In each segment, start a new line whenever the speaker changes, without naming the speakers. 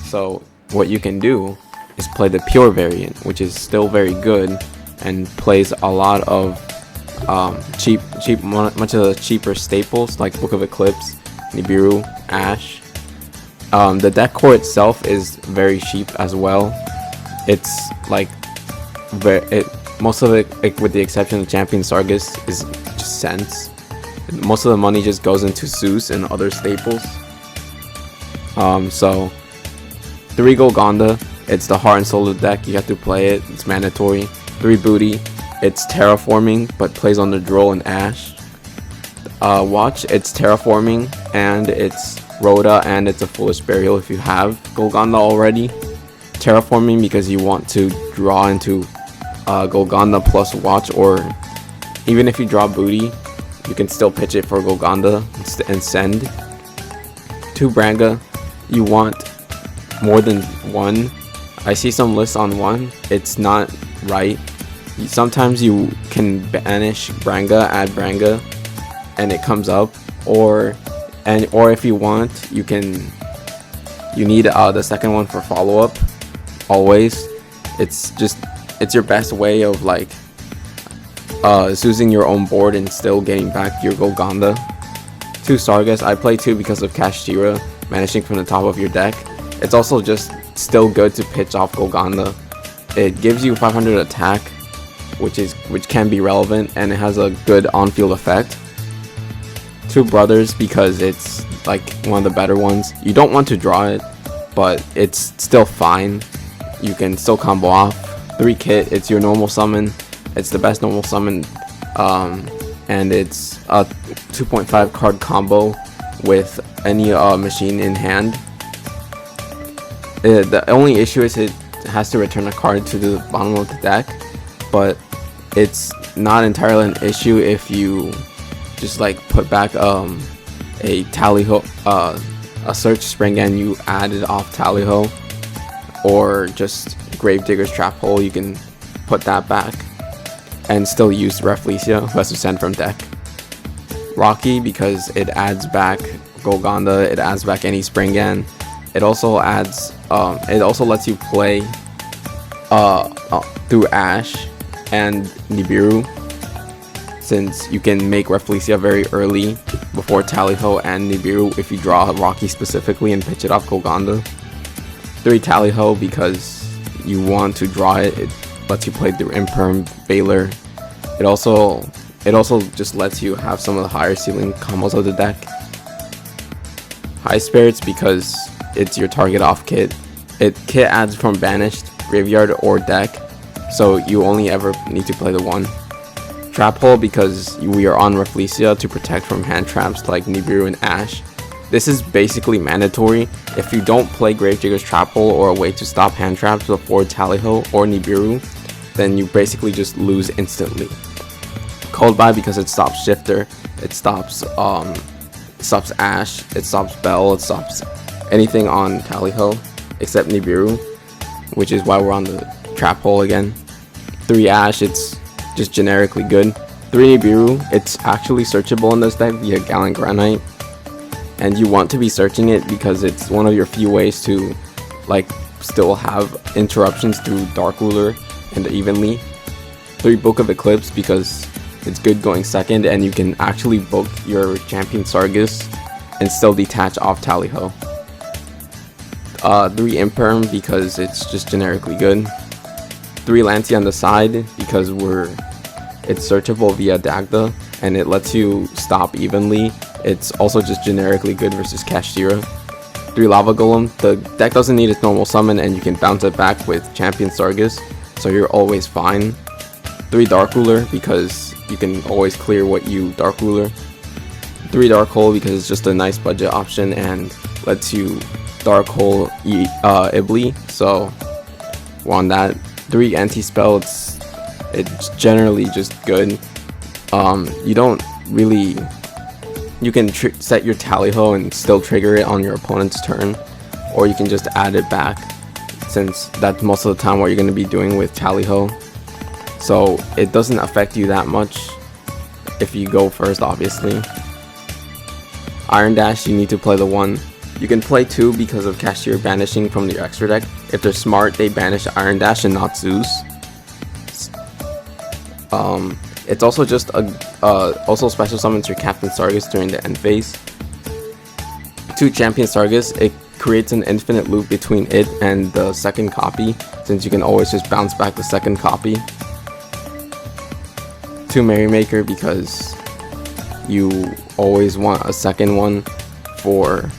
So what you can do is play the pure variant, which is still very good and plays a lot of much of the cheaper staples like Book of Eclipse, Nibiru, Ash. The deck core itself is very cheap as well. It's like most of it, like, with the exception of Champion Sargus, is just cents. Most of the money just goes into Zeus and other staples. So 3 Golgonda, it's the heart and soul of the deck. You have to play it. It's mandatory. 3 Booty, it's terraforming but plays on the Droll and Ash. Watch, it's terraforming and it's Rhoda and it's a Foolish Burial if you have Golgonda already. Terraforming because you want to draw into Golgonda plus Watch, or even if you draw Booty, you can still pitch it for Golgonda and send. 2 Branga, you want more than 1. I see some lists on 1. It's not right. Sometimes you can banish Branga, add Branga, and it comes up, or if you want, you need the second one for follow-up. Always, it's your best way of like using your own board and still getting back your Golgonda. 2 Sargas, I play 2 because of Kashtira, managing from the top of your deck. It's also just still good to pitch off Golgonda. It gives you 500 attack, which can be relevant, and it has a good on-field effect. 2 Brothers because it's like one of the better ones. You don't want to draw it, but it's still fine. You can still combo off. 3 Kit, it's your normal summon. It's the best normal summon, and it's a 2.5 card combo with any machine in hand. The only issue is it has to return a card to the bottom of the deck, but it's not entirely an issue if you just like put back a Tally-Ho, a Search Springan you added off Tally-Ho, or just Gravedigger's Trap Hole. You can put that back and still use Rafflesia, who has to send from deck. Rocky because it adds back Golgonda, it adds back any Springan. It also adds, it also lets you play through Ash and Nibiru, since you can make Rafflesia very early before Tally-Ho and Nibiru if you draw Rocky specifically and pitch it off Golgonda. 3 Tally-Ho because you want to draw it. It lets you play through Imperm, Baylor. It also just lets you have some of the higher ceiling combos of the deck. High Spirits because it's your target off kit. Kit adds from banished, graveyard, or deck, so you only ever need to play the 1. Trap Hole because we are on Rafflesia to protect from hand traps like Nibiru and Ash. This is basically mandatory. If you don't play Gravedigger's Trap Hole or a way to stop hand traps before Tally-Ho or Nibiru, then you basically just lose instantly. Cold Buy because it stops Shifter, it stops Ash, it stops Bell, it stops anything on Tally-Ho except Nibiru, which is why we're on the Trap Hole again. 3 Ash, it's just generically good. 3 Nibiru, it's actually searchable in this deck via Gallant Granite, and you want to be searching it because it's one of your few ways to like still have interruptions through Dark Ruler and evenly. 3 Book of Eclipse because it's good going second and you can actually book your Champion Sargus and still detach off Tally-Ho. 3 Imperm because it's just generically good. 3 Lancy on the side because it's searchable via Dagda and it lets you stop evenly. It's also just generically good versus Kashtira. 3 Lava Golem, the deck doesn't need its normal summon and you can bounce it back with Champion Sargus, so you're always fine. 3 Dark Ruler because you can always clear what you Dark Ruler. 3 Dark Hole because it's just a nice budget option and lets you Dark Hole Ibli, so we're on that. 3 Anti-Spell, it's generally just good. You can set your Tally-Ho and still trigger it on your opponent's turn, or you can just add it back, since that's most of the time what you're going to be doing with Tally-Ho. So it doesn't affect you that much if you go first, obviously. Iron Dash, you need to play the 1. You can play 2 because of Cashier banishing from your extra deck. If they're smart, they banish Iron Dash and not Zeus. It's also just also special summons your Captain Sargus during the end phase. 2 Champion Sargus, it creates an infinite loop between it and the second copy, since you can always just bounce back the second copy. 2 Merrymaker, because you always want a second one for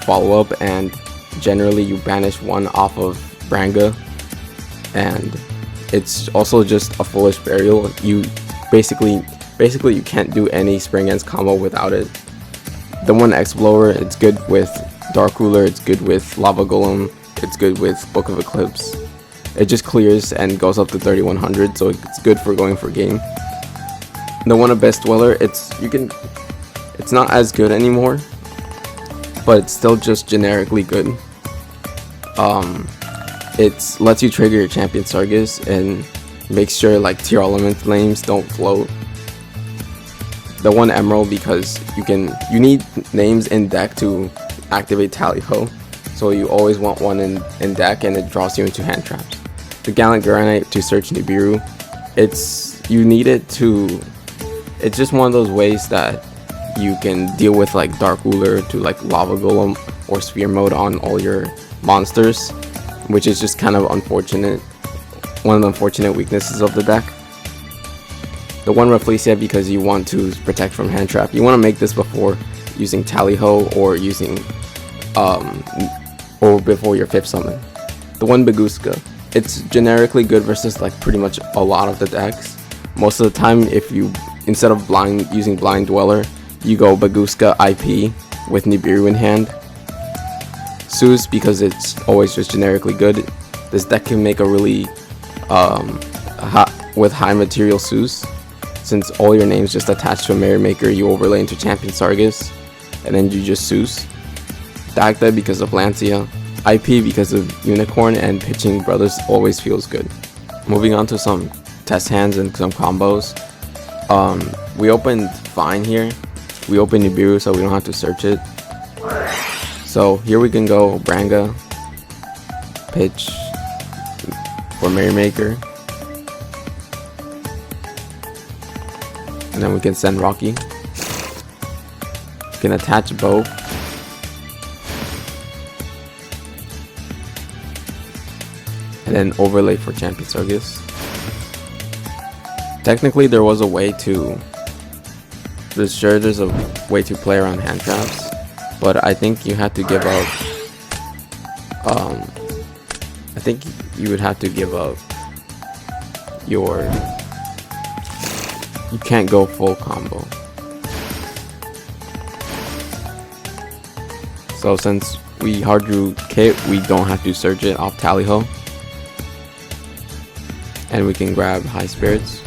follow-up, and generally you banish one off of Branga, and it's also just a foolish burial. You basically you can't do any Springans combo without it. The 1 X-Blower, it's good with Dark Ruler, it's good with Lava Golem, it's good with Book of Eclipse. It just clears and goes up to 3100, so it's good for going for game. The 1 Abyss Dweller, it's not as good anymore, but it's still just generically good. It lets you trigger your Champion Sargus and makes sure like tier element names don't float. The 1 Emerald, because you need names in deck to activate Tally Ho, so you always want one in deck, and it draws you into hand traps. The Gallant Granite to search Nibiru, you need it to. It's just one of those ways that you can deal with like Dark Ruler to like Lava Golem or Sphere Mode on all your monsters, which is just kind of unfortunate. One of the unfortunate weaknesses of the deck. The 1 Rafflesia, because you want to protect from hand trap. You want to make this before using Tally Ho or using or before your 5th summon. The 1 Baguska, it's generically good versus like pretty much a lot of the decks. Most of the time, if you instead of using Blind Dweller, you go Baguska IP with Nibiru in hand. Zeus, because it's always just generically good. This deck can make a really with high material Zeus, since all your names just attach to a Merrymaker, you overlay into Champion Sargus, and then you just Zeus. Dagda because of Lancia, IP because of Unicorn, and pitching Brothers always feels good. Moving on to some test hands and some combos. We opened fine here. We opened Nibiru, so we don't have to search it. So here we can go Branga, pitch for Merrymaker, and then we can send Rocky. We can attach both. And then overlay for Champion Sargus. Technically there's a way to play around hand traps, but I think you have to give up I think you would have to give up you can't go full combo. So since we hard drew Kit, we don't have to search it off Tally Ho, and we can grab High Spirits,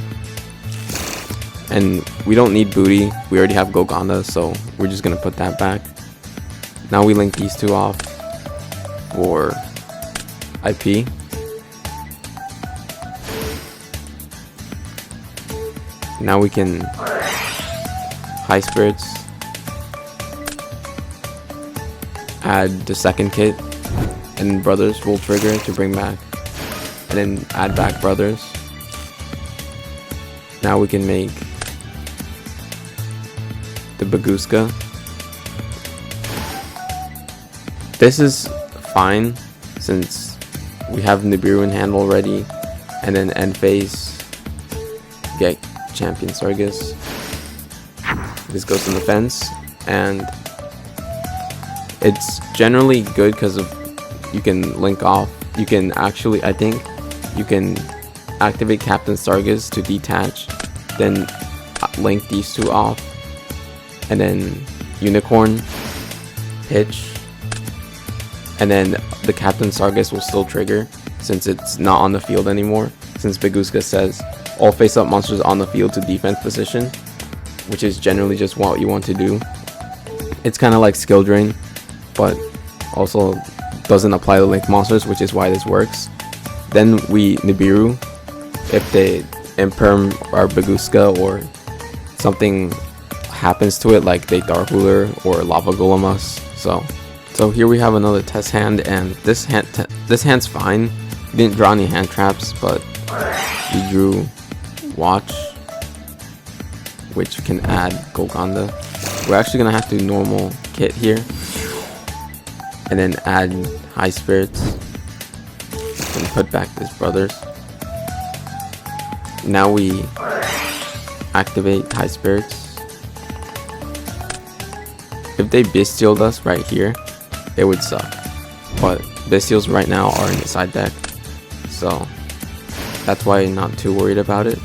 and we don't need Booty, we already have Golgonda, so we're just gonna put that back. Now we link these 2 off for IP. Now we can High Spirits, add the second kit, and Brothers will trigger to bring back, and then add back Brothers. Now we can make the Baguska. This is fine since we have Nibiru in hand already, and then end phase get Champion Sargus. This goes in the fence, and it's generally good because of you can link off. You can actually, I think, you can activate Captain Sargus to detach, then link these 2 off, and then Unicorn, pitch, and then the Captain Sargus will still trigger since it's not on the field anymore, since Baguska says all face-up monsters on the field to defense position, which is generally just what you want to do. It's kind of like skill drain, but also doesn't apply to link monsters, which is why this works. Then we Nibiru if they imperm our Baguska or something happens to it, like they Dark Ruler or Lava Golem us. So So here we have another test hand, and this hand's fine. We didn't draw any hand traps, but we drew Watch, which can add Golgonda. We're actually gonna have to normal Kit here, and then add High Spirits, and put back his brothers. Now we activate High Spirits. If they Bestialed us right here, it would suck. But Bestials right now are in the side deck, so that's why I'm not too worried about it.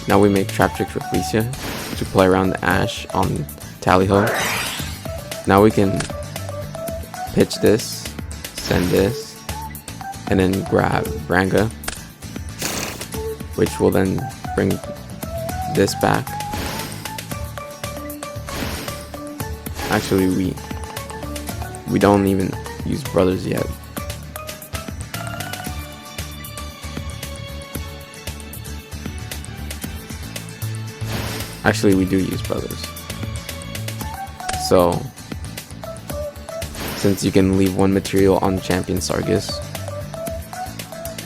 Now we make Trap Tricks for Felicia to play around the Ash on Tally-Ho. Now we can pitch this, send this, and then grab Branga, which will then bring this back. Actually, we don't even use brothers yet. Actually, we do use brothers. So, since you can leave one material on Champion Sargus,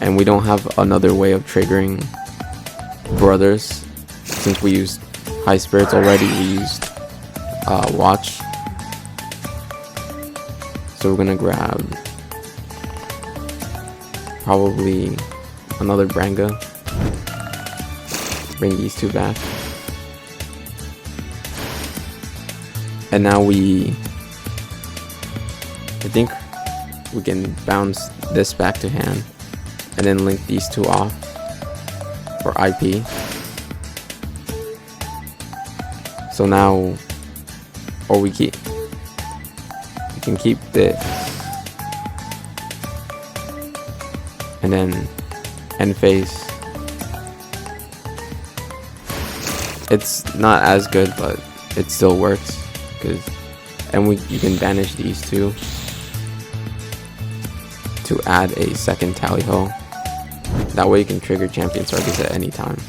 and we don't have another way of triggering brothers, since we used High Spirits already, we used Watch. So we're gonna grab probably another Branga, bring these two back, and now I think we can bounce this back to hand, and then link these two off for IP. So now, or we can keep this, and then end phase. It's not as good, but it still works, and you can banish these two to add a second Tally-Ho. That way you can trigger Champion Sargus at any time.